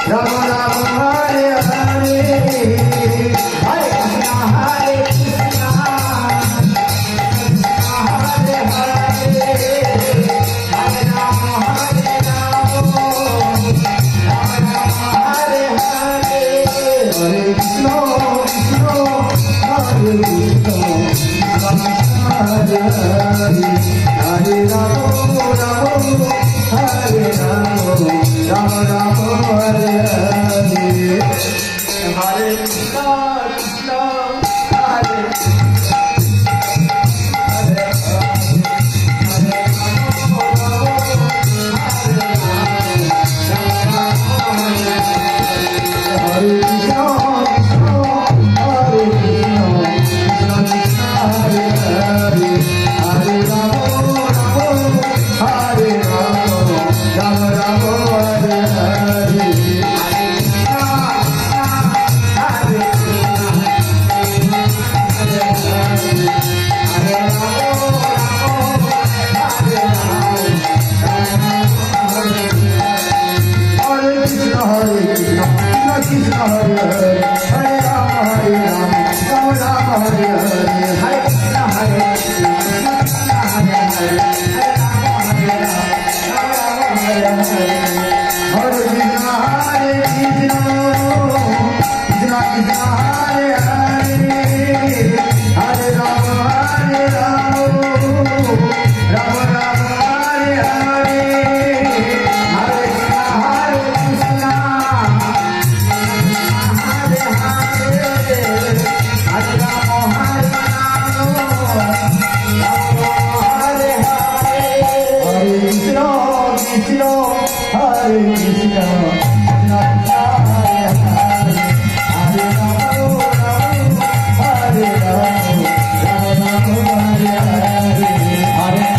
Ram Ram Hare Hare Hare Krishna Hare Hare Hare Ram Hare Ram Ram Ram Hare Hare Hare Krishna Krishna Hare Krishna Hare Hare Hare Ram Ram Hare Ram Ram Ram Hare Hare Hare Krishna Krishna Hare Hare Hare Hare Krishna Krishna Hare Hare Hare Rama Hare Rama Rama Rama Hare Hare Hare Krishna Hare Krishna Krishna Hare Hare Hare Rama Hare Rama Rama Rama Hare Hare Hare Krishna Hare Krishna Krishna Krishna Hare Hare Hare Rama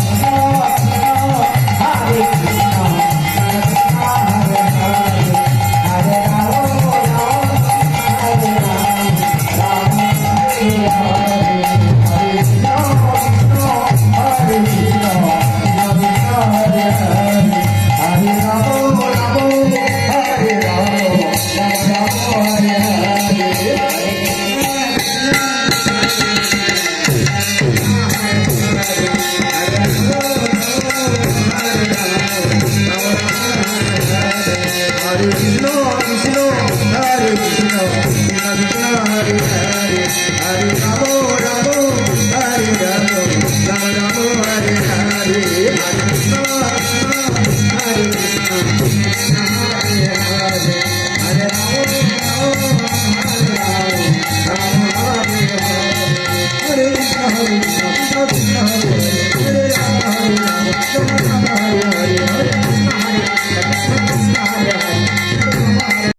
Hare Rama Rama Rama Hare Hare Hare Krishna Hare Krishna Hare